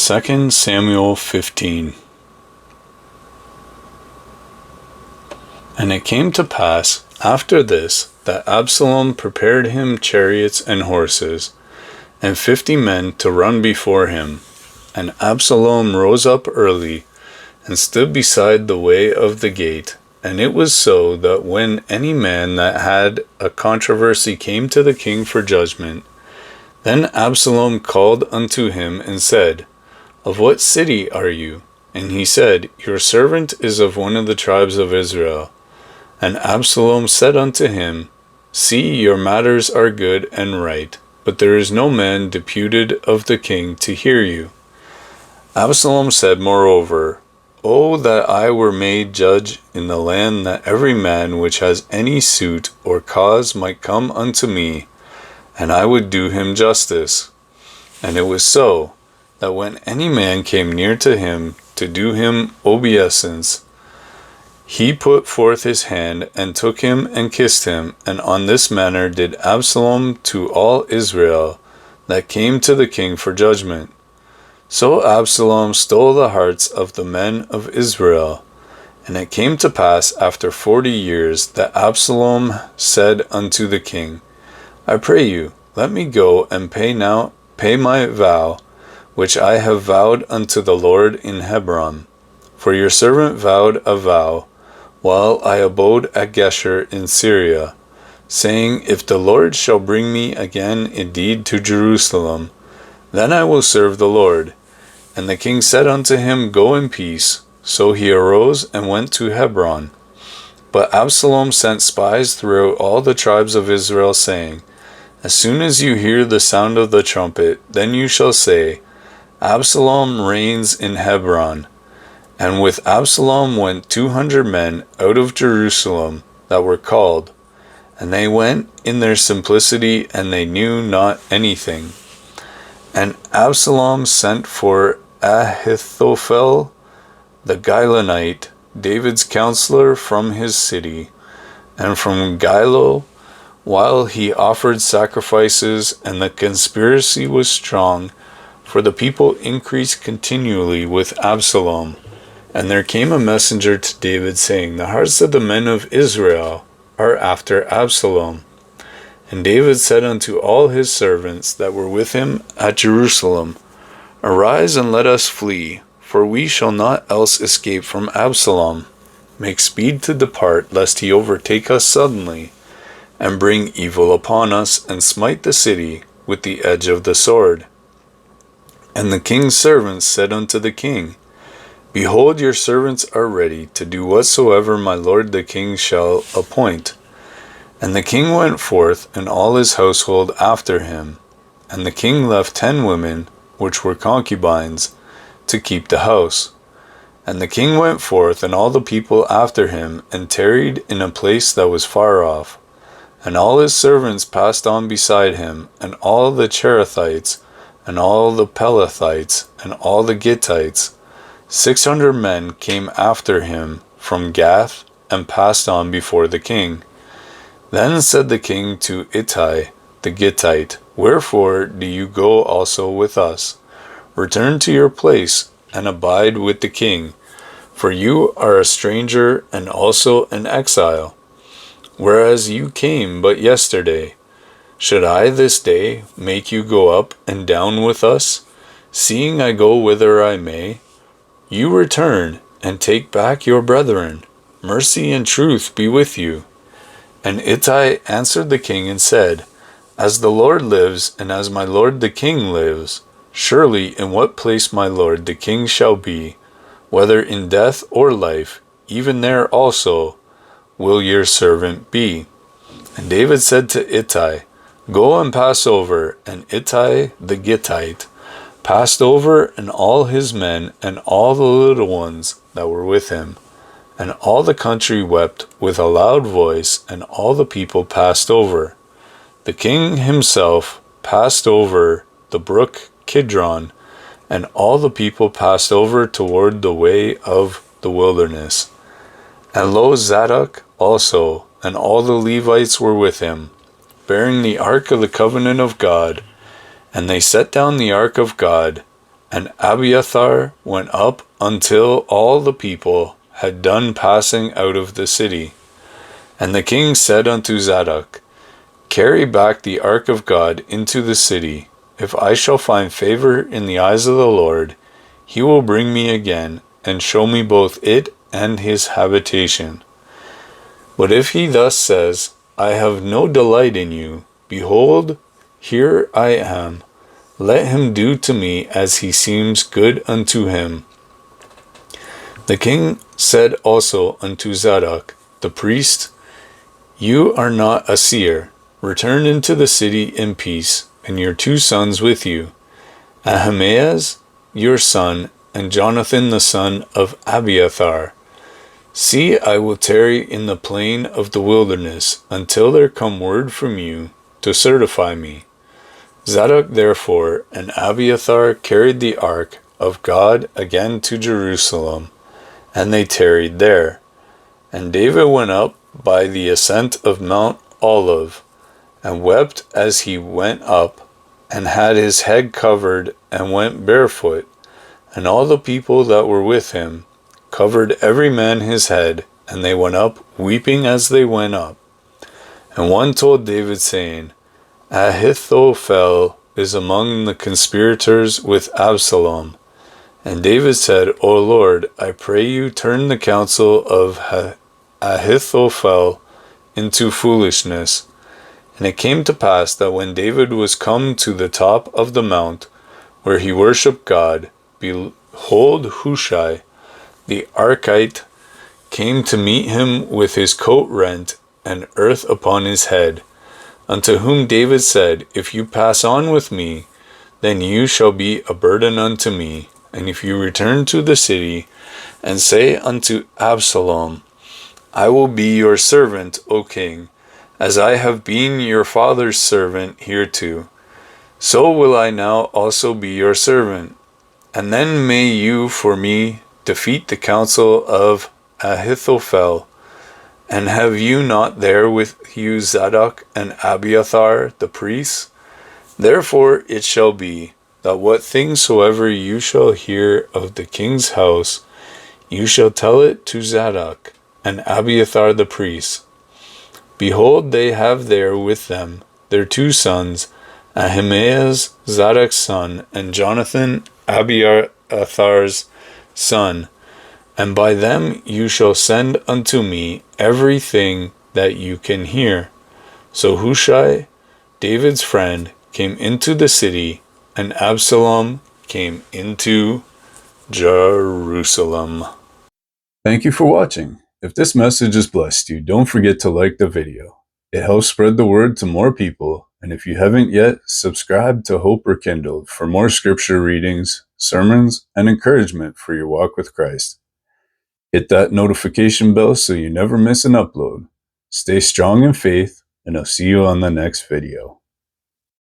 2 Samuel 15. And it came to pass after this that Absalom prepared him chariots and horses, and 50 men to run before him. And Absalom rose up early, and stood beside the way of the gate. And it was so that when any man that had a controversy came to the king for judgment, then Absalom called unto him and said, Of what city are you? And he said, Your servant is of one of the tribes of Israel. And Absalom said unto him, See, your matters are good and right, but there is no man deputed of the king to hear you. Absalom said moreover, O that I were made judge in the land, that every man which has any suit or cause might come unto me, and I would do him justice. And it was so, that when any man came near to him to do him obeisance, he put forth his hand, and took him, and kissed him. And on this manner did Absalom to all Israel that came to the king for judgment. So Absalom stole the hearts of the men of Israel. And it came to pass after 40 years that Absalom said unto the king, I pray you, let me go and pay my vow, which I have vowed unto the Lord in Hebron. For your servant vowed a vow, while I abode at Geshur in Syria, saying, If the Lord shall bring me again indeed to Jerusalem, then I will serve the Lord. And the king said unto him, Go in peace. So he arose and went to Hebron. But Absalom sent spies throughout all the tribes of Israel, saying, As soon as you hear the sound of the trumpet, then you shall say, Absalom reigns in Hebron. And with Absalom went 200 men out of Jerusalem that were called, and they went in their simplicity, and they knew not anything. And Absalom sent for Ahithophel the Gilonite, David's counselor, from his city, and from Gilo, while he offered sacrifices, and the conspiracy was strong, for the people increased continually with Absalom. And there came a messenger to David, saying, The hearts of the men of Israel are after Absalom. And David said unto all his servants that were with him at Jerusalem, Arise and let us flee, for we shall not else escape from Absalom. Make speed to depart, lest he overtake us suddenly, and bring evil upon us, and smite the city with the edge of the sword. And the king's servants said unto the king, Behold, your servants are ready to do whatsoever my lord the king shall appoint. And the king went forth, and all his household after him. And the king left 10 women, which were concubines, to keep the house. And the king went forth, and all the people after him, and tarried in a place that was far off. And all his servants passed on beside him, and all the Cherethites, and all the Pelethites, and all the Gittites. 600 men came after him from Gath, and passed on before the king. Then said the king to Ittai the Gittite, Wherefore do you go also with us? Return to your place, and abide with the king, for you are a stranger and also an exile, whereas you came but yesterday. Should I this day make you go up and down with us, seeing I go whither I may? You return, and take back your brethren. Mercy and truth be with you. And Ittai answered the king and said, As the Lord lives, and as my lord the king lives, surely in what place my lord the king shall be, whether in death or life, even there also will your servant be. And David said to Ittai, Go and pass over. And Ittai the Gittite passed over, and all his men, and all the little ones that were with him. And all the country wept with a loud voice, and all the people passed over. The king himself passed over the brook Kidron, and all the people passed over toward the way of the wilderness. And lo, Zadok also, and all the Levites were with him, bearing the ark of the covenant of God. And they set down the ark of God, And Abiathar went up until all the people had done passing out of the city. And the king said unto Zadok, Carry back the ark of God into the city. If I shall find favor in the eyes of the Lord, he will bring me again, and show me both it and his habitation. But if he thus says, I have no delight in you, behold, here I am. Let him do to me as he seems good unto him. The king said also unto Zadok, the priest, You are not a seer. Return into the city in peace, and your 2 sons with you, Ahimaaz your son, and Jonathan the son of Abiathar. See, I will tarry in the plain of the wilderness until there come word from you to certify me. Zadok therefore and Abiathar carried the ark of God again to Jerusalem, and they tarried there. And David went up by the ascent of Mount Olive, and wept as he went up, and had his head covered, and went barefoot, and all the people that were with him covered every man his head, and they went up, weeping as they went up. And one told David, saying, Ahithophel is among the conspirators with Absalom. And David said, O Lord, I pray you turn the counsel of Ahithophel into foolishness. And it came to pass that when David was come to the top of the mount, where he worshipped God, behold, Hushai, the Archite, came to meet him with his coat rent and earth upon his head, unto whom David said, If you pass on with me, then you shall be a burden unto me. And if you return to the city, and say unto Absalom, I will be your servant, O king, as I have been your father's servant hereto, so will I now also be your servant. And then may you for me defeat the counsel of Ahithophel. And have you not there with you Zadok and Abiathar the priests? Therefore it shall be, that what things soever you shall hear of the king's house, you shall tell it to Zadok and Abiathar the priests. Behold, they have there with them their 2 sons, Ahimaaz Zadok's son, and Jonathan Abiathar's son, and by them you shall send unto me everything that you can hear. So Hushai, David's friend, came into the city, and Absalom came into Jerusalem. Thank you for watching. If this message has blessed you, don't forget to like the video. It helps spread the word to more people, and if you haven't yet, subscribe to Hope Rekindled for more scripture readings, sermons, and encouragement for your walk with Christ. Hit that notification bell so you never miss an upload. Stay strong in faith, and I'll see you on the next video.